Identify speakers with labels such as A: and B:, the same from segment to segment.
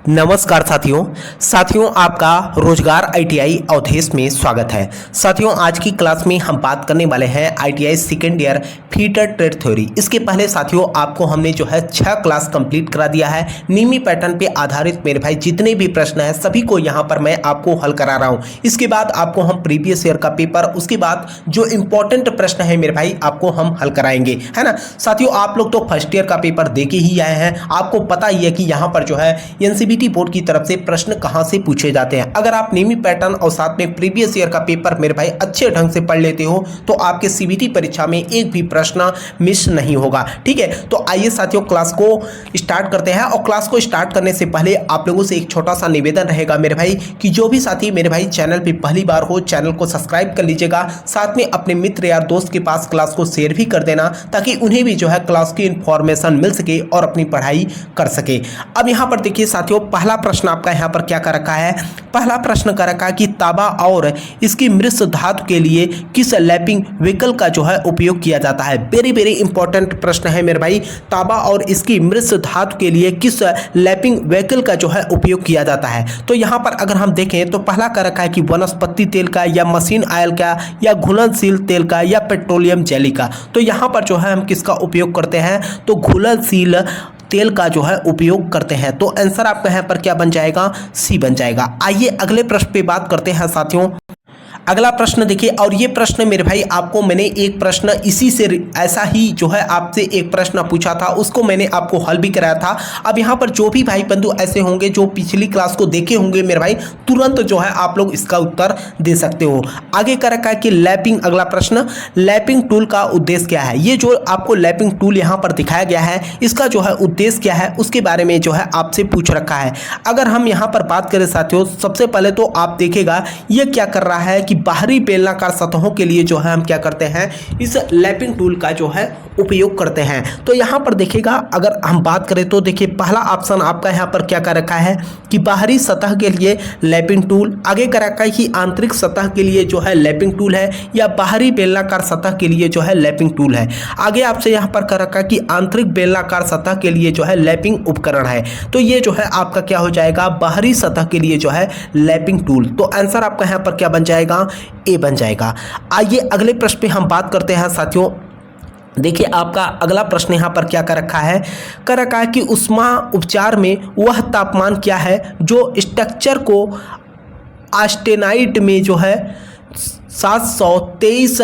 A: नमस्कार साथियों आपका रोजगार आईटीआई अवधेश में स्वागत है। साथियों आज की क्लास में हम बात करने वाले हैं ITI second year fitter trade theory. इसके पहले साथियों आपको हमने जो है 6 क्लास कंप्लीट करा दिया है। नियमी पैटर्न पे आधारित मेरे भाई जितने भी प्रश्न हैं सभी को यहाँ पर मैं आपको हल करा रहा हूँ। इसके बाद आपको हम प्रीवियस ईयर का पेपर, उसके बाद जो इंपॉर्टेंट प्रश्न है मेरे भाई आपको हम हल कराएंगे, है ना। साथियों आप लोग तो फर्स्ट ईयर का पेपर दे के ही आए हैं, आपको पता ही है कि यहाँ पर जो है एनसीईआरटी बोर्ड की तरफ से प्रश्न कहां से पूछे जाते हैं। अगर आप नियमित पैटर्न और साथ में प्रीवियस ईयर का पेपर मेरे भाई अच्छे ढंग से पढ़ लेते हो तो आपके सीबीटी परीक्षा में एक भी प्रश्न मिस नहीं होगा। ठीक है, तो आइए साथियों क्लास को स्टार्ट करते हैं। और क्लास को स्टार्ट करने से पहले आप लोगों से एक छोटा सा निवेदन रहेगा मेरे भाई कि जो भी साथी मेरे भाई चैनल पर पहली बार हो चैनल को सब्सक्राइब कर लीजिएगा, साथ में अपने मित्र या दोस्त के पास क्लास को शेयर भी कर देना ताकि उन्हें भी जो है क्लास की इंफॉर्मेशन मिल सके और अपनी पढ़ाई कर सके। अब यहाँ पर देखिए साथियों पहला प्रश्न आपका यहाँ पर क्या कर रखा है। पहला प्रश्न कर रखा है कि तांबा और इसकी मिश्र धातु के लिए किस लैपिंग व्हीकल का जो है उपयोग किया जाता है। वेरी इंपॉर्टेंट प्रश्न है मेरे भाई। तांबा और इसकी मिश्र धातु के लिए किस लैपिंग व्हीकल का जो है उपयोग किया जाता है। तो यहाँ पर अगर हम देखें तो पहला कर रखा है कि वनस्पति तेल का या मशीन ऑयल का या घुलनशील तेल का या पेट्रोलियम जेली का। तो यहाँ पर जो है हम किसका उपयोग करते हैं, तो घुलनशील तेल का जो है उपयोग करते हैं। तो आंसर आपका यहाँ पर क्या बन जाएगा, सी बन जाएगा। आइए अगले प्रश्न पे बात करते हैं साथियों। अगला प्रश्न देखिए, और ये प्रश्न मेरे भाई आपको मैंने एक प्रश्न इसी से ऐसा ही जो है आपसे एक प्रश्न पूछा था, उसको मैंने आपको हल भी कराया था। अब यहाँ पर जो भी भाई बंधु ऐसे होंगे जो पिछली क्लास को देखे होंगे मेरे भाई, तुरंत जो है आप लोग इसका उत्तर दे सकते हो। आगे कर रखा है कि लैपिंग, अगला प्रश्न, लैपिंग टूल का उद्देश्य क्या है। ये जो आपको लैपिंग टूल यहाँ पर दिखाया गया है इसका जो है उद्देश्य क्या है उसके बारे में जो है आपसे पूछ रखा है। अगर हम यहाँ पर बात करें साथियों, सबसे पहले तो आप देखेगा ये क्या कर रहा है कि बाहरी बेलनाकार सतहों के लिए जो है हम क्या करते हैं, इस लैपिंग टूल का जो है उपयोग करते हैं। तो यहाँ पर देखिएगा अगर हम बात करें तो देखिए पहला ऑप्शन आपका यहाँ पर क्या कर रखा है कि बाहरी सतह के लिए लैपिंग टूल। आगे कर रखा है कि आंतरिक सतह के लिए जो है लैपिंग टूल है या बाहरी बेलनाकार सतह के लिए जो है लैपिंग टूल है। आगे आपसे यहाँ पर कर रखा है कि आंतरिक बेलनाकार सतह के लिए जो है लैपिंग उपकरण है। तो ये जो है आपका क्या हो जाएगा, बाहरी सतह के लिए जो है लैपिंग टूल। तो आंसर आपका यहाँ पर क्या बन जाएगा, ए बन जाएगा। आइए अगले प्रश्न पे हम बात करते हैं साथियों। देखिए आपका अगला प्रश्न यहाँ पर क्या कर रखा है, कर रखा है कि ऊष्मा उपचार में वह तापमान क्या है जो स्ट्रक्चर को ऑस्टेनाइट में जो है 723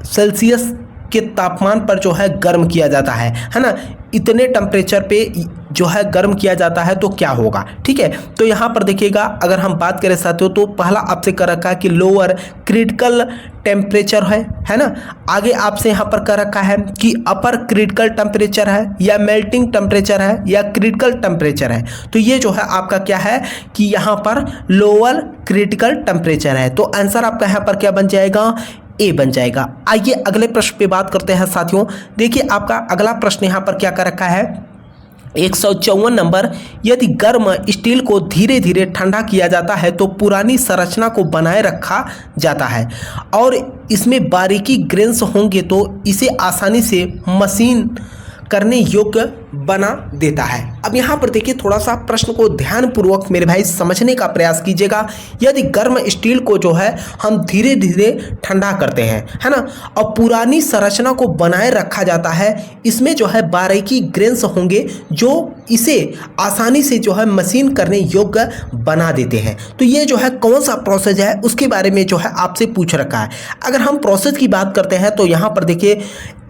A: सेल्सियस के तापमान पर जो है गर्म किया जाता है ना। इतने टेम्परेचर पे जो है गर्म किया जाता है तो क्या होगा। ठीक है, तो यहाँ पर देखिएगा अगर हम बात करें साथियों तो पहला आपसे कर रखा है कि लोअर क्रिटिकल टेम्परेचर है ना। आगे आपसे यहाँ पर कर रखा है कि अपर क्रिटिकल टेम्परेचर है या मेल्टिंग टेम्परेचर है या क्रिटिकल टेम्परेचर है। तो ये जो है आपका क्या है कि यहाँ पर लोअर क्रिटिकल टेम्परेचर है। तो आंसर आपका यहाँ पर क्या बन जाएगा, ए बन जाएगा। आइए अगले प्रश्न पे बात करते हैं साथियों। देखिए आपका अगला प्रश्न यहाँ पर क्या कर रखा है, 154 नंबर, यदि गर्म स्टील को धीरे धीरे ठंडा किया जाता है तो पुरानी संरचना को बनाए रखा जाता है और इसमें बारीकी ग्रेन्स होंगे तो इसे आसानी से मशीन करने योग्य बना देता है। अब यहाँ पर देखिए थोड़ा सा प्रश्न को ध्यानपूर्वक मेरे भाई समझने का प्रयास कीजिएगा। यदि गर्म स्टील को जो है हम धीरे धीरे ठंडा करते हैं, है ना, और पुरानी संरचना को बनाए रखा जाता है, इसमें जो है बारीकी ग्रेन्स होंगे जो इसे आसानी से जो है मशीन करने योग्य बना देते हैं। तो ये जो है कौन सा प्रोसेस है उसके बारे में जो है आपसे पूछ रखा है। अगर हम प्रोसेस की बात करते हैं तो यहाँ पर देखिए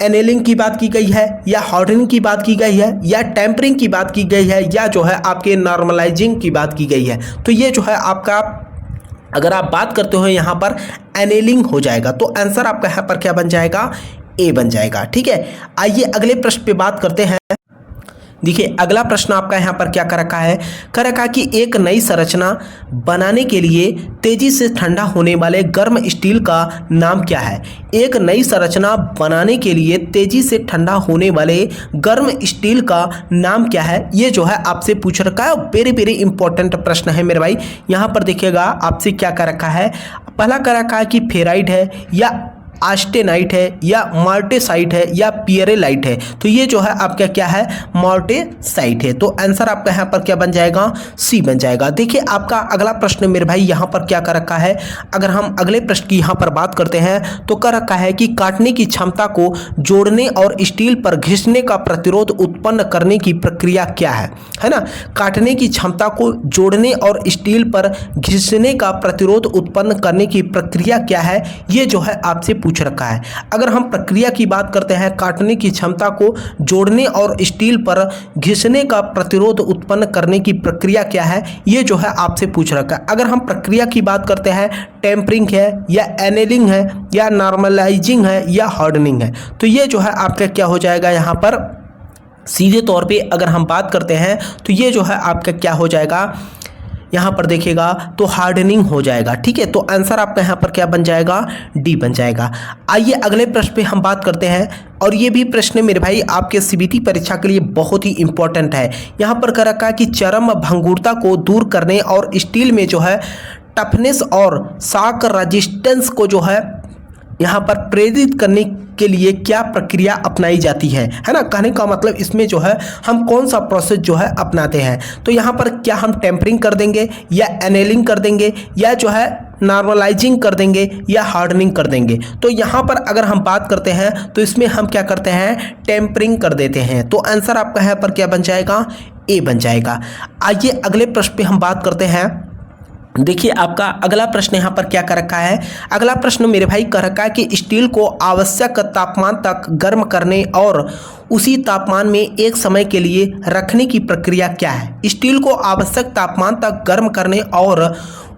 A: एनेलिंग की बात की गई है या हार्डनिंग की बात की गई है या टेम्परिंग की बात की गई है या जो है आपके नॉर्मलाइजिंग की बात की गई है। तो ये जो है आपका अगर आप बात करते हो यहाँ पर एनेलिंग हो जाएगा। तो आंसर आपका यहाँ पर क्या बन जाएगा, ए बन जाएगा। ठीक है, आइए अगले प्रश्न पे बात करते हैं। देखिए अगला प्रश्न आपका यहाँ पर क्या कर रखा है, कर रखा कि एक नई संरचना बनाने के लिए तेजी से ठंडा होने वाले गर्म स्टील का नाम क्या है। एक नई संरचना बनाने के लिए तेजी से ठंडा होने वाले गर्म स्टील का नाम क्या है, ये जो है आपसे पूछ रखा है। वेरी इंपॉर्टेंट प्रश्न है मेरे भाई। यहाँ पर देखिएगा आपसे क्या कर रखा है, पहला कर रखा है कि फेराइड है या आस्टेनाइट है या मार्टेसाइट है या पियरेलाइट है। तो ये जो है आपका क्या है, मार्टेसाइट है। तो आंसर आपका यहाँ पर क्या बन जाएगा, सी बन जाएगा। देखिए आपका अगला प्रश्न मेरे भाई यहाँ पर क्या कर रखा है, अगर हम अगले प्रश्न की यहाँ पर बात करते हैं तो कर रखा है कि काटने की क्षमता को जोड़ने और स्टील पर घिसने का प्रतिरोध उत्पन्न करने की प्रक्रिया क्या है ना। काटने की क्षमता को जोड़ने और स्टील पर घिसने का प्रतिरोध उत्पन्न करने की प्रक्रिया क्या है, ये जो है आपसे पूछ रखा है। अगर हम प्रक्रिया की बात करते हैं, काटने की क्षमता को जोड़ने और स्टील पर घिसने का प्रतिरोध उत्पन्न करने की प्रक्रिया क्या है, ये जो है आपसे पूछ रखा है। अगर हम प्रक्रिया की बात करते हैं, टेम्परिंग है या एनेलिंग है या नॉर्मलाइजिंग है या हार्डनिंग है, तो ये जो है आपका क्या हो जाएगा, यहाँ पर सीधे तौर पे अगर हम बात करते हैं तो ये जो है आपका क्या हो जाएगा, यहाँ पर देखिएगा तो हार्डनिंग हो जाएगा। ठीक है, तो आंसर आपका यहाँ पर क्या बन जाएगा, डी बन जाएगा। आइए अगले प्रश्न पे हम बात करते हैं, और ये भी प्रश्न मेरे भाई आपके सीबीटी परीक्षा के लिए बहुत ही इंपॉर्टेंट है। यहाँ पर कह रखा है कि चरम भंगुरता को दूर करने और स्टील में जो है टफनेस और शॉक रेजिस्टेंस को जो है यहाँ पर प्रेरित करने के लिए क्या प्रक्रिया अपनाई जाती है ना। कहने का मतलब इसमें जो है हम कौन सा प्रोसेस जो है अपनाते हैं। तो यहाँ पर क्या हम टेम्परिंग कर देंगे या एनेलिंग कर देंगे या जो है नॉर्मलाइजिंग कर देंगे या हार्डनिंग कर देंगे। तो यहाँ पर अगर हम बात करते हैं तो इसमें हम क्या करते हैं, टेम्परिंग कर देते हैं। तो आंसर आपका यहाँ पर क्या बन जाएगा, ए बन जाएगा। आइए अगले प्रश्न पे हम बात करते हैं। देखिए आपका अगला प्रश्न यहाँ पर क्या कर रखा है, अगला प्रश्न मेरे भाई कर रखा है कि स्टील को आवश्यक तापमान तक गर्म करने और उसी तापमान में एक समय के लिए रखने की प्रक्रिया क्या है। स्टील को आवश्यक तापमान तक गर्म करने और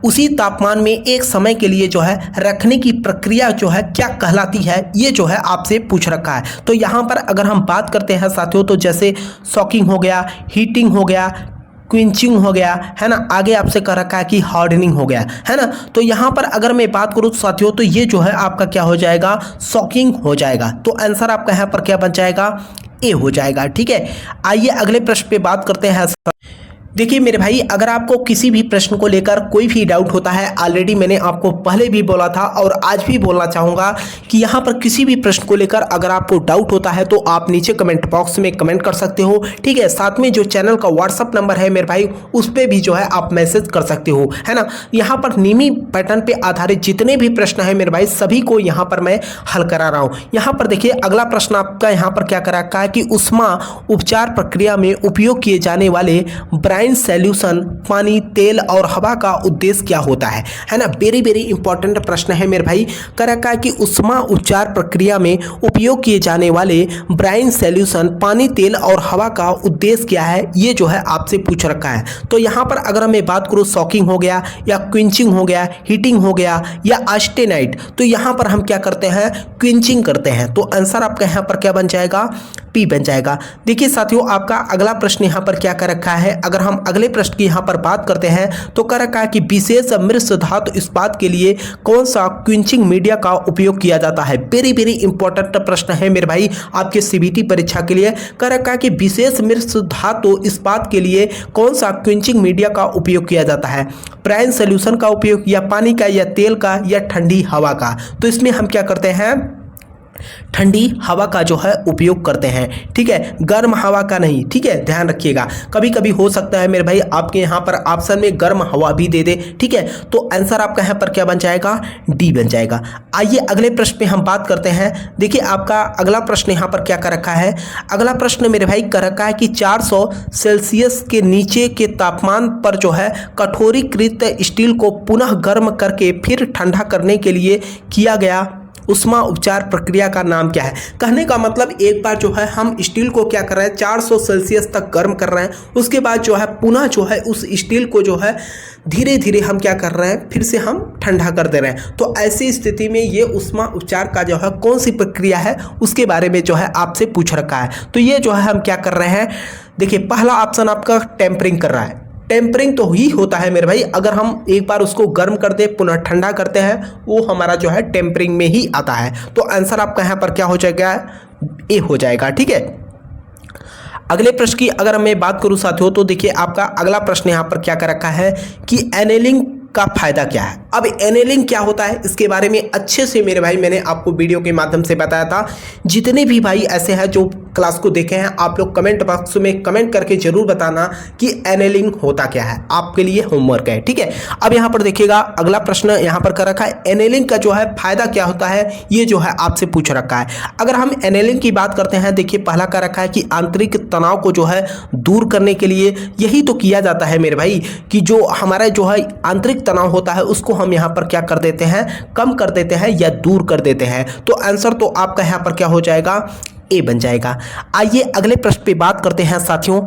A: उसी तापमान में एक समय के लिए जो है रखने की प्रक्रिया जो है क्या कहलाती है, ये जो है आपसे पूछ रखा है। तो यहाँ पर अगर हम बात करते हैं साथियों, तो जैसे सॉकिंग हो गया, हीटिंग हो गया, क्विंचिंग हो गया, है ना, आगे आपसे कह रखा है कि हार्डनिंग हो गया, है ना। तो यहाँ पर अगर मैं बात करूँ साथियों तो ये जो है आपका क्या हो जाएगा, सॉकिंग हो जाएगा। तो आंसर आपका यहाँ पर क्या बन जाएगा, ए हो जाएगा। ठीक है, आइए अगले प्रश्न पे बात करते हैं। देखिए मेरे भाई अगर आपको किसी भी प्रश्न को लेकर कोई भी डाउट होता है, ऑलरेडी मैंने आपको पहले भी बोला था और आज भी बोलना चाहूँगा कि यहाँ पर किसी भी प्रश्न को लेकर अगर आपको डाउट होता है तो आप नीचे कमेंट बॉक्स में कमेंट कर सकते हो। ठीक है, साथ में जो चैनल का व्हाट्सअप नंबर है मेरे भाई उस पर भी जो है आप मैसेज कर सकते हो, है ना। यहाँ पर नीमी पैटर्न पर आधारित जितने भी प्रश्न है मेरे भाई सभी को यहाँ पर मैं हल करा रहा हूँ। यहाँ पर देखिए अगला प्रश्न आपका यहाँ पर क्या कर रखा है कि ऊष्मा उपचार प्रक्रिया में उपयोग किए जाने वाले ब्राइन सॉल्यूशन पानी, तेल और हवा का उद्देश्य क्या होता है ना। वेरी वेरी इंपॉर्टेंट प्रश्न है मेरे भाई। कह रखा है कि ऊष्मा उपचार प्रक्रिया में उपयोग किए जाने वाले ब्राइन सॉल्यूशन पानी, तेल और हवा का उद्देश्य क्या है, ये जो है आपसे पूछ रखा है। तो यहाँ पर अगर मैं बात करूँ सॉकिंग हो गया या क्विंचिंग हो गया, हीटिंग हो गया या आस्टेनाइट, तो यहाँ पर हम क्या करते हैं, क्विंचिंग करते हैं। तो आंसर आपका यहाँ पर क्या बन जाएगा, पी बन जाएगा। देखिए साथियों आपका अगला प्रश्न यहाँ पर क्या कर रखा है, अगर हम अगले प्रश्न की यहाँ पर बात करते हैं तो कर रखा है कि विशेष मिश्र धातु इस्पात के लिए कौन सा क्विंचिंग मीडिया का उपयोग किया जाता है। वेरी वेरी इंपॉर्टेंट प्रश्न है मेरे भाई आपके सीबीटी परीक्षा के लिए। कर रखा है कि विशेष मिश्र धातु इस्पात के लिए कौन सा क्विंचिंग मीडिया का उपयोग किया जाता है, ब्राइन सॉल्यूशन का उपयोग या पानी का या तेल का या ठंडी हवा का। तो इसमें हम क्या करते हैं, ठंडी हवा का जो है उपयोग करते हैं। ठीक है, गर्म हवा का नहीं। ठीक है, ध्यान रखिएगा, कभी कभी हो सकता है मेरे भाई आपके यहाँ पर ऑप्शन में गर्म हवा भी दे दे। ठीक है, तो आंसर आपका यहाँ पर क्या बन जाएगा, डी बन जाएगा। आइए अगले प्रश्न पे हम बात करते हैं। देखिए आपका अगला प्रश्न यहाँ पर क्या कर रखा है, अगला प्रश्न मेरे भाई कर रखा है कि 400 सेल्सियस के नीचे के तापमान पर जो है कठोरीकृत स्टील को पुनः गर्म करके फिर ठंडा करने के लिए किया गया ऊष्मा उपचार प्रक्रिया का नाम क्या है। कहने का मतलब एक बार जो है हम स्टील को क्या कर रहे हैं, 400 सेल्सियस तक गर्म कर रहे हैं, उसके बाद जो है पुनः जो है उस स्टील को जो है धीरे धीरे हम क्या कर रहे हैं, फिर से हम ठंडा कर दे रहे हैं। तो ऐसी स्थिति में ये ऊष्मा उपचार का जो है कौन सी प्रक्रिया है उसके बारे में जो है आपसे पूछ रखा है। तो ये जो है हम क्या कर रहे हैं, देखिए पहला ऑप्शन आपका टेम्परिंग कर रहा है। टेम्परिंग तो ही होता है मेरे भाई, अगर हम एक बार उसको गर्म कर दे पुनः ठंडा करते हैं वो हमारा जो है टेम्परिंग में ही आता है। तो आंसर आपका यहाँ पर क्या हो जाएगा, ए हो जाएगा। ठीक है, अगले प्रश्न की अगर मैं बात करूँ साथियों तो देखिए आपका अगला प्रश्न यहाँ पर क्या कर रखा है कि एनेलिंग का फायदा क्या है। अब एनेलिंग क्या होता है इसके बारे में अच्छे से मेरे भाई मैंने आपको वीडियो के माध्यम से बताया था। जितने भी भाई ऐसे हैं जो क्लास को देखे हैं, आप लोग कमेंट बॉक्स में कमेंट करके जरूर बताना कि एनेलिंग होता क्या है, आपके लिए होमवर्क है, ठीक है। अब यहाँ पर देखिएगा अगला प्रश्न यहाँ पर कर रखा है, एनेलिंग का जो है फायदा क्या होता है, ये जो है आपसे पूछ रखा है। अगर हम एनेलिंग की बात करते हैं, देखिए पहला कर रखा है कि आंतरिक तनाव को जो है दूर करने के लिए यही तो किया जाता है मेरे भाई, कि जो हमारा जो है आंतरिक तनाव होता है उसको हम यहाँ पर क्या कर देते हैं, कम कर देते हैं या दूर कर देते हैं। तो आंसर तो आपका यहाँ पर क्या हो जाएगा, ए बन जाएगा। आइए अगले प्रश्न पे बात करते हैं साथियों।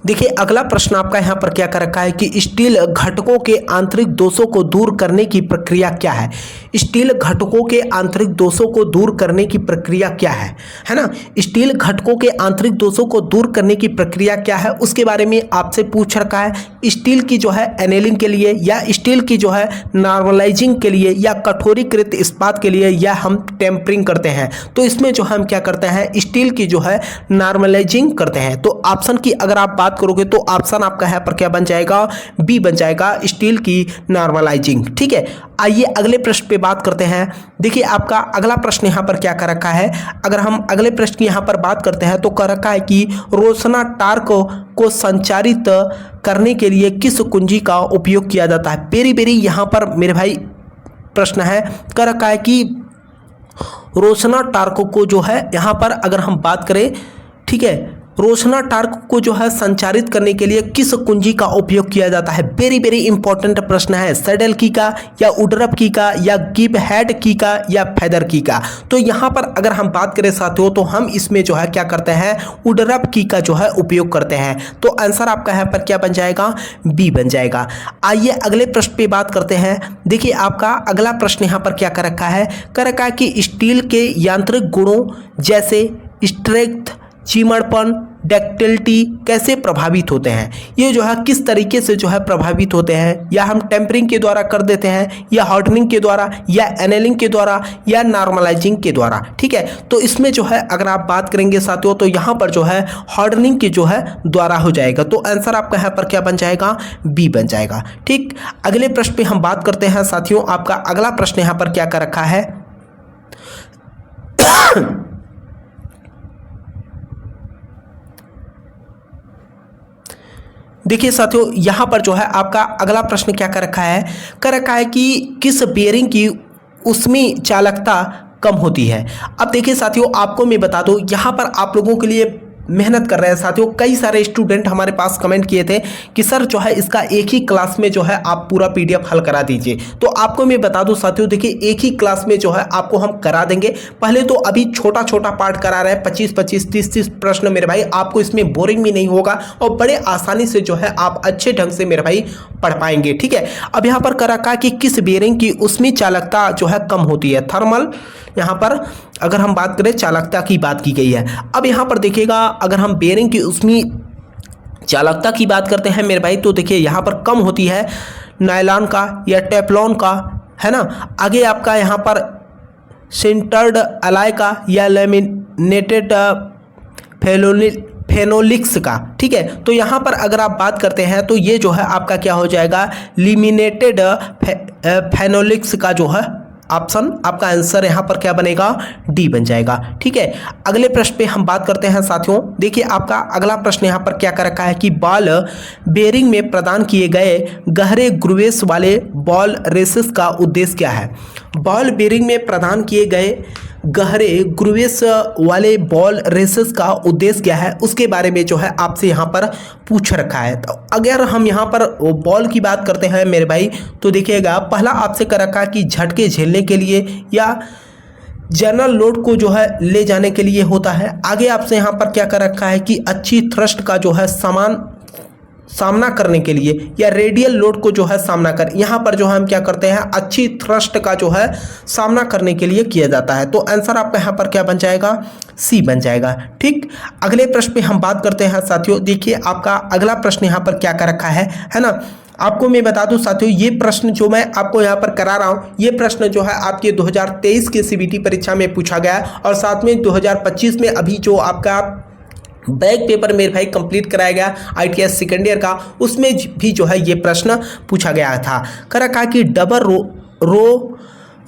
A: देखिए अगला प्रश्न आपका यहाँ पर क्या कर रखा है कि स्टील घटकों के आंतरिक दोषों को दूर करने की प्रक्रिया क्या है। स्टील घटकों के आंतरिक दोषों को दूर करने की प्रक्रिया क्या है ना। स्टील घटकों के आंतरिक दोषों को दूर करने की प्रक्रिया क्या है, उसके बारे में आपसे पूछ रखा है। स्टील की जो है एनेलिंग के लिए, या स्टील की जो है नॉर्मलाइजिंग के लिए, या कठोरीकृत इस्पात के लिए, या हम टेम्परिंग करते हैं। तो इसमें जो हम क्या करते हैं, स्टील की जो है नॉर्मलाइजिंग करते हैं। तो ऑप्शन की अगर आप बात करोगे तो ऑप्शन आपका है पर क्या बन जाएगा, बी बन जाएगा, स्टील की नॉर्मलाइजिंग, ठीक है। आइए अगले प्रश्न पे बात करते हैं। देखिए आपका अगला प्रश्न यहाँ पर क्या कर रखा है, अगर हम अगले प्रश्न की यहाँ पर बात करते हैं तो कर रखा है कि रोशना टार्क को संचारित करने के लिए किस कुंजी का उपयोग किया जाता है। बेरी बेरी यहाँ पर मेरे भाई प्रश्न है, कर रखा है कि रोशना टार्क को जो है यहाँ पर अगर हम बात करें, ठीक है, रोशना टार्क को जो है संचारित करने के लिए किस कुंजी का उपयोग किया जाता है। वेरी वेरी इंपॉर्टेंट प्रश्न है, सैडल की का, या वुडरफ की का, या गिब हेड की का, या फेदर की का। तो यहाँ पर अगर हम बात करें साथियों तो हम इसमें जो है क्या करते हैं, वुडरफ की का जो है उपयोग करते हैं। तो आंसर आपका यहाँ पर क्या बन जाएगा, बी बन जाएगा। आइए अगले प्रश्न पे बात करते हैं। देखिए आपका अगला प्रश्न यहाँ पर क्या कर रखा है, कर रखा है कि स्टील के यांत्रिक गुणों जैसे स्ट्रेंथ, चिमड़पन, डक्टिलिटी कैसे प्रभावित होते हैं। ये जो है किस तरीके से जो है प्रभावित होते हैं, या हम टेम्परिंग के द्वारा कर देते हैं, या हार्डनिंग के द्वारा, या एनेलिंग के द्वारा, या नॉर्मलाइजिंग के द्वारा, ठीक है। तो इसमें जो है अगर आप बात करेंगे साथियों तो यहाँ पर जो है हार्डनिंग के जो है द्वारा हो जाएगा। तो आंसर आपका यहाँ पर क्या बन जाएगा, बी बन जाएगा, ठीक। अगले प्रश्न पे हम बात करते हैं साथियों। आपका अगला प्रश्न यहाँ पर क्या कर रखा है, देखिए साथियों यहाँ पर जो है आपका अगला प्रश्न क्या कर रखा है, कर रखा है कि किस बेयरिंग की ऊष्मीय चालकता कम होती है। अब देखिए साथियों आपको मैं बता दूं, यहाँ पर आप लोगों के लिए मेहनत कर रहे हैं साथियों। कई सारे स्टूडेंट हमारे पास कमेंट किए थे कि सर जो है इसका एक ही क्लास में जो है आप पूरा पीडीएफ हल करा दीजिए। तो आपको मैं बता दूं साथियों, देखिए एक ही क्लास में जो है आपको हम करा देंगे। पहले तो अभी छोटा छोटा पार्ट करा रहे हैं, 25-25, 30-30 प्रश्न मेरे भाई, आपको इसमें बोरिंग भी नहीं होगा और बड़े आसानी से जो है आप अच्छे ढंग से मेरे भाई पढ़ पाएंगे, ठीक है। अब यहाँ पर कर रखा है कि किस बेयरिंग की ऊष्मीय चालकता जो है कम होती है, थर्मल, यहाँ पर अगर हम बात करें चालकता की बात की गई है। अब यहाँ पर देखिएगा अगर हम बेयरिंग की ऊष्मीय चालकता की बात करते हैं मेरे भाई, तो देखिए यहाँ पर कम होती है नायलॉन का या टेफ्लॉन का, है ना। आगे आपका यहाँ पर सिंटर्ड एलॉय का या लेमिनेटेड फेनोलिक्स का, ठीक है। तो यहाँ पर अगर आप बात करते हैं तो ये जो है आपका क्या हो जाएगा, लेमिनेटेड फेनोलिक्स का जो है ऑप्शन आपका आंसर यहाँ पर क्या बनेगा, डी बन जाएगा, ठीक है। अगले प्रश्न पे हम बात करते हैं साथियों। देखिए आपका अगला प्रश्न यहाँ पर क्या कर रखा है कि बॉल बेयरिंग में प्रदान किए गए गहरे ग्रूवेस वाले बॉल रेसेस का उद्देश्य क्या है। बॉल बेयरिंग में प्रदान किए गए गहरे ग्रूवेस वाले बॉल रेसेस का उद्देश्य क्या है, उसके बारे में जो है आपसे यहाँ पर पूछ रखा है। तो अगर हम यहाँ पर बॉल की बात करते हैं मेरे भाई, तो देखिएगा पहला आपसे कर रखा है कि झटके झेलने के लिए या जनरल लोड को जो है ले जाने के लिए होता है। आगे आपसे यहाँ पर क्या कर रखा है कि अच्छी थ्रस्ट का जो है सामना करने के लिए, या रेडियल लोड को जो है सामना कर, यहाँ पर जो है हम क्या करते हैं, अच्छी थ्रस्ट का जो है सामना करने के लिए किया जाता है। तो आंसर आपका यहाँ पर क्या बन जाएगा, सी बन जाएगा, ठीक। अगले प्रश्न पे हम बात करते हैं साथियों। देखिए आपका अगला प्रश्न यहाँ पर क्या कर रखा है ना। आपको मैं बता दूं साथियों, ये प्रश्न जो मैं आपको यहाँ पर करा रहा हूँ, ये प्रश्न जो है आपके 2023 के सीबीटी परीक्षा में पूछा गया है, और साथ में 2025 में अभी जो आपका बैक पेपर मेरे भाई कंप्लीट कराया गया ITI सेकेंड ईयर का, उसमें भी जो है ये प्रश्न पूछा गया था। कहा कि डबल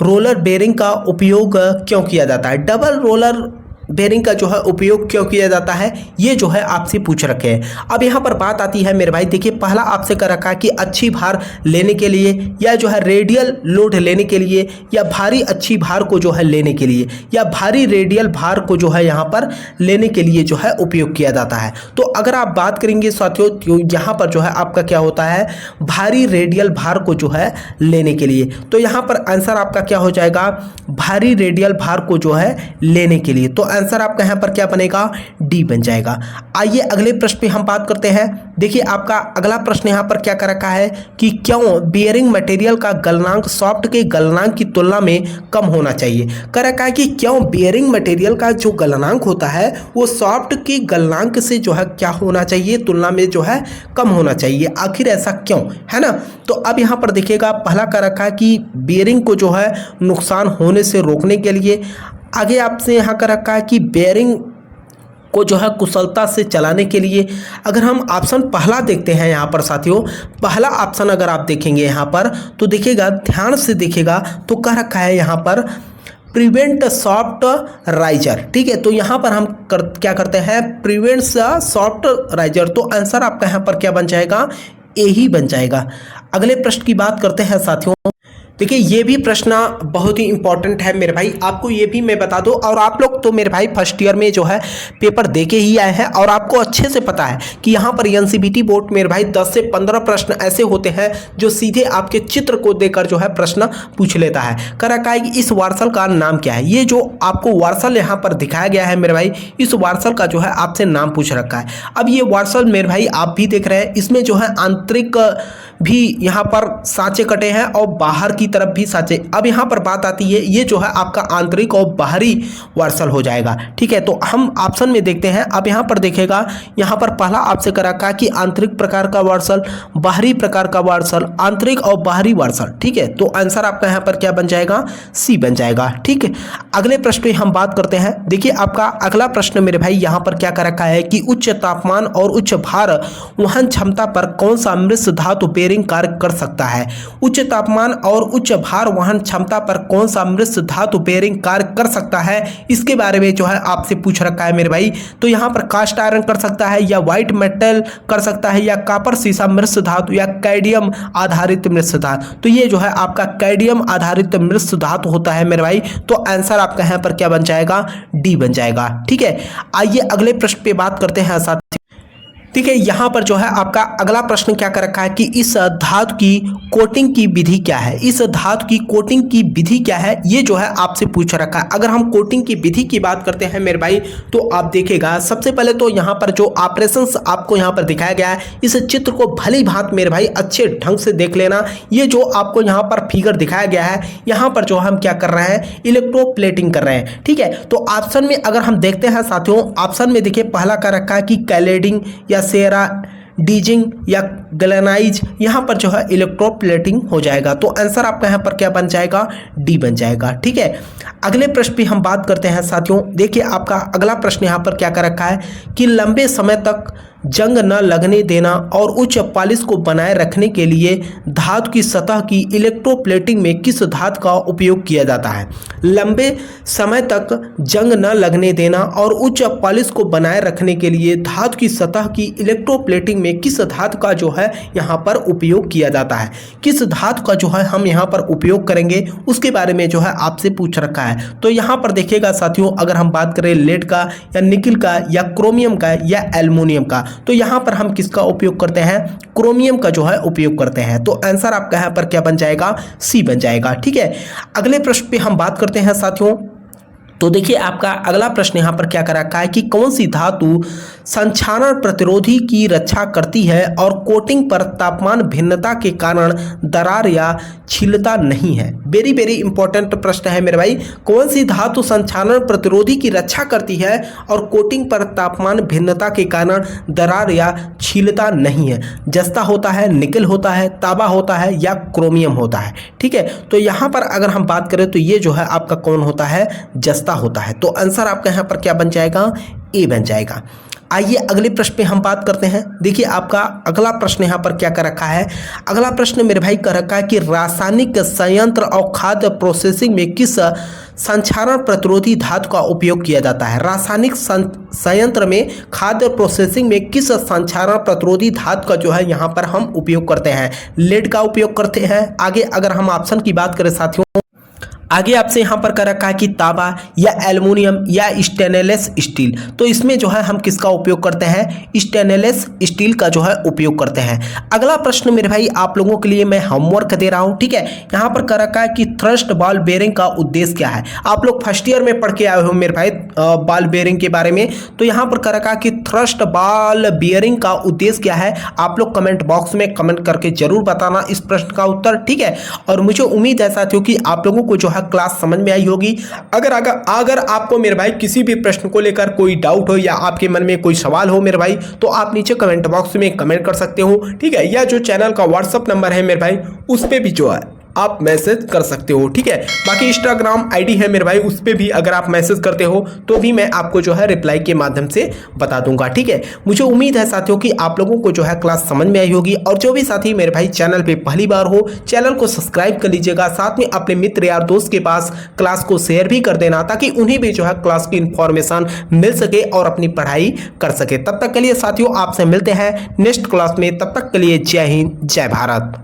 A: रोलर बेरिंग का उपयोग क्यों किया जाता है, डबल रोलर बेरिंग का जो है उपयोग क्यों किया जाता है, ये जो है आपसे पूछ रखे हैं। अब यहाँ पर बात आती है मेरे भाई, देखिए पहला आपसे कर रखा है कि अच्छी भार लेने के लिए, या जो है रेडियल लोड लेने के लिए, या भारी अच्छी भार को जो है लेने के लिए, या भारी रेडियल भार को जो है यहाँ पर लेने के लिए जो है उपयोग किया जाता है। तो अगर आप बात करेंगे साथियों, तो यहाँ पर जो है आपका क्या होता है, भारी रेडियल भार को जो है लेने के लिए। तो यहाँ पर आंसर आपका क्या हो जाएगा, भारी रेडियल भार को जो है लेने के लिए। तो आंसर आपका यहाँ पर क्या बनेगा, डी बन जाएगा। आइए अगले प्रश्न पे हम बात करते हैं। देखिए आपका अगला प्रश्न यहाँ पर क्या कर रखा है कि क्यों बियरिंग मटेरियल का गलनांक सॉफ्ट के गलनांक की तुलना में कम होना चाहिए। कर रखा है कि क्यों बियरिंग मटेरियल का जो गलनांक होता है वो सॉफ्ट के गलनांक से जो है क्या होना चाहिए, तुलना में जो है कम होना चाहिए। आखिर ऐसा क्यों है ना। तो अब यहाँ पर देखिएगा, पहला कर रखा है कि बियरिंग को जो है नुकसान होने से रोकने के लिए। आगे आपसे यहाँ कर रखा है कि बेयरिंग को जो है कुशलता से चलाने के लिए। अगर हम ऑप्शन पहला देखते हैं यहाँ पर साथियों, पहला ऑप्शन अगर आप देखेंगे यहाँ पर तो देखिएगा, ध्यान से देखिएगा तो कह रखा है यहाँ पर प्रिवेंट सॉफ्ट राइजर। ठीक है, तो यहाँ पर हम क्या करते हैं, प्रिवेंट सॉफ्ट राइजर। तो आंसर आपका यहाँ पर क्या बन जाएगा, ए ही बन जाएगा। अगले प्रश्न की बात करते हैं साथियों। देखिए ये भी प्रश्न बहुत ही इंपॉर्टेंट है मेरे भाई, आपको ये भी मैं बता दूं, और आप लोग तो मेरे भाई फर्स्ट ईयर में जो है पेपर देके ही आए हैं और आपको अच्छे से पता है कि यहाँ पर एनसीईआरटी बोर्ड मेरे भाई 10 से 15 प्रश्न ऐसे होते हैं जो सीधे आपके चित्र को देकर जो है प्रश्न पूछ लेता है। कह रखा है कि इस वार्सल का नाम क्या है। ये जो आपको वार्सल यहाँ पर दिखाया गया है मेरे भाई, इस वार्सल का जो है आपसे नाम पूछ रखा है। अब ये वार्सल मेरे भाई आप भी देख रहे हैं, इसमें जो है आंतरिक भी यहाँ पर सांचे कटे हैं और बाहर की तरफ भी सांचे। अब यहाँ पर बात आती है, ये जो है आपका आंतरिक और बाहरी वार्सल हो जाएगा। ठीक है, तो हम ऑप्शन में देखते हैं। अब यहाँ पर देखेगा, यहाँ पर पहला आपसे करा रखा कि आंतरिक प्रकार का वार्सल, बाहरी प्रकार का वार्सल, आंतरिक और बाहरी वार्सल। ठीक है, तो आंसर आपका यहाँ पर क्या बन जाएगा, सी बन जाएगा। ठीक है, अगले प्रश्न पे हम बात करते हैं। देखिए आपका अगला प्रश्न मेरे भाई यहाँ पर क्या कर रखा है कि उच्च तापमान और उच्च भार वहन क्षमता पर कौन सा मिश्र धातु बेरिंग कार्य कर सकता है। उच्च तापमान और उच्च भार वहन क्षमता पर कौन सा मिश्र धातु बेरिंग कार्य कर सकता है, इसके बारे में जो है आपसे पूछ रखा है मेरे भाई। तो यहाँ पर कास्ट आयरन कर सकता है, या व्हाइट मेटल कर सकता है, या कॉपर सीसा मिश्र धातु, या कैडमियम आधारित मिश्र धातु। तो ये जो है आपका कैडमियम आधारित मिश्र धातु होता है मेरे भाई। तो आंसर आपका यहाँ पर क्या बन जाएगा, डी बन जाएगा। ठीक है, आइए अगले प्रश्न पे बात करते हैं साथ। ठीक है, यहाँ पर जो है आपका अगला प्रश्न क्या कर रखा है कि इस धातु की कोटिंग की विधि क्या है। इस धातु की कोटिंग की विधि क्या है, ये जो है आपसे पूछ रखा है। अगर हम कोटिंग की विधि की बात करते हैं मेरे भाई, तो आप देखेगा सबसे पहले तो यहाँ पर जो ऑपरेशंस आपको यहाँ पर दिखाया गया है, इस चित्र को भली भांत मेरे भाई अच्छे ढंग से देख लेना। ये जो आपको यहाँ पर फिगर दिखाया गया है, यहाँ पर जो हम क्या कर रहे हैं, इलेक्ट्रोप्लेटिंग कर रहे हैं। ठीक है, तो ऑप्शन में अगर हम देखते हैं साथियों, ऑप्शन में देखिए पहला कर रखा है कि कैलेडिंग या सेरा डीजिंग या गैल्वेनाइज, यहाँ पर जो है इलेक्ट्रोप्लेटिंग हो जाएगा। तो आंसर आपका यहाँ पर क्या बन जाएगा, डी बन जाएगा। ठीक है, अगले प्रश्न पे हम बात करते हैं साथियों। देखिए आपका अगला प्रश्न यहाँ पर क्या कर रखा है कि लंबे समय तक जंग न लगने देना और उच्च पॉलिश को बनाए रखने के लिए धातु की सतह की इलेक्ट्रोप्लेटिंग में किस धातु का उपयोग किया जाता है। लंबे समय तक जंग न लगने देना और उच्च पॉलिश को बनाए रखने के लिए धातु की सतह की इलेक्ट्रोप्लेटिंग में किस धातु का जो है यहाँ पर उपयोग किया जाता है। किस धातु का जो है हम यहाँ पर उपयोग करेंगे, उसके बारे में जो है आपसे पूछ रखा है। तो यहाँ पर देखिएगा साथियों, अगर हम बात करें लेड का या निकिल का या क्रोमियम का या एल्युमिनियम का, तो यहां पर हम किसका उपयोग करते हैं, क्रोमियम का जो है उपयोग करते हैं। तो आंसर आपका यहां पर क्या बन जाएगा, सी बन जाएगा। ठीक है, अगले प्रश्न पे हम बात करते हैं साथियों। तो देखिए आपका अगला प्रश्न यहाँ पर क्या कर रखा है कि कौन सी धातु संक्षारण प्रतिरोधी की रक्षा करती है और कोटिंग पर तापमान भिन्नता के कारण दरार या छीलता नहीं है। वेरी वेरी इंपॉर्टेंट प्रश्न है मेरे भाई। कौन सी धातु संक्षारण प्रतिरोधी की रक्षा करती है और कोटिंग पर तापमान भिन्नता के कारण दरार या छीलता नहीं है। जस्ता होता है, निकल होता है, तांबा होता है, या क्रोमियम होता है। ठीक है, तो यहाँ पर अगर हम बात करें तो ये जो है आपका कौन होता है, जस्ता होता है। तो आंसर आपका यहाँ पर क्या बन जाएगा, ए बन जाएगा। आइए अगले प्रश्न पे हम बात करते हैं। देखिए आपका अगला प्रश्न यहाँ पर क्या कर रखा है। अगला प्रश्न मेरे भाई कर रखा है कि रासायनिक संयंत्र और खाद्य प्रोसेसिंग में किस संक्षारण प्रतिरोधी धातु का उपयोग किया जाता है। रासायनिक संयंत्र में खाद्य प्रोसेसिंग में किस संक्षारण प्रतिरोधी धातु का जो है यहाँ पर हम उपयोग करते हैं। लेड का उपयोग करते हैं। आगे अगर हम ऑप्शन की बात करें साथियों, आगे आपसे यहाँ पर कर रखा है कि तांबा या एल्युमिनियम या स्टेनलेस स्टील, तो इसमें जो है हम किसका उपयोग करते हैं, स्टेनलेस स्टील का जो है उपयोग करते हैं। अगला प्रश्न मेरे भाई आप लोगों के लिए मैं होमवर्क दे रहा हूँ, ठीक है। यहाँ पर कर रखा है कि थ्रस्ट बॉल बेयरिंग का उद्देश्य क्या है। आप लोग फर्स्ट ईयर में पढ़ के आए हो मेरे भाई बॉल बेयरिंग के बारे में, तो यहाँ पर कर रखा है कि थ्रस्ट बॉल बेयरिंग का उद्देश्य क्या है। आप लोग कमेंट बॉक्स में कमेंट करके जरूर बताना इस प्रश्न का उत्तर, ठीक है। और मुझे उम्मीद है साथियों कि आप लोगों को जो है क्लास समझ में आई होगी। अगर आपको मेरे भाई किसी भी प्रश्न को लेकर कोई डाउट हो या आपके मन में कोई सवाल हो मेरे भाई, तो आप नीचे कमेंट बॉक्स में कमेंट कर सकते हो, ठीक है। या जो चैनल का व्हाट्सएप नंबर है मेरे भाई, उस पे भी जो है आप मैसेज कर सकते हो, ठीक है। बाकी इंस्टाग्राम आईडी है मेरे भाई, उस पे भी अगर आप मैसेज करते हो तो भी मैं आपको जो है रिप्लाई के माध्यम से बता दूंगा, ठीक है। मुझे उम्मीद है साथियों कि आप लोगों को जो है क्लास समझ में आई होगी। और जो भी साथी मेरे भाई चैनल पे पहली बार हो, चैनल को सब्सक्राइब कर लीजिएगा। साथ में अपने मित्र यार दोस्त के पास क्लास को शेयर भी कर देना, ताकि उन्हें भी जो है क्लास की इंफॉर्मेशन मिल सके और अपनी पढ़ाई कर सके। तब तक के लिए साथियों आपसे मिलते हैं नेक्स्ट क्लास में। तब तक के लिए जय हिंद, जय भारत।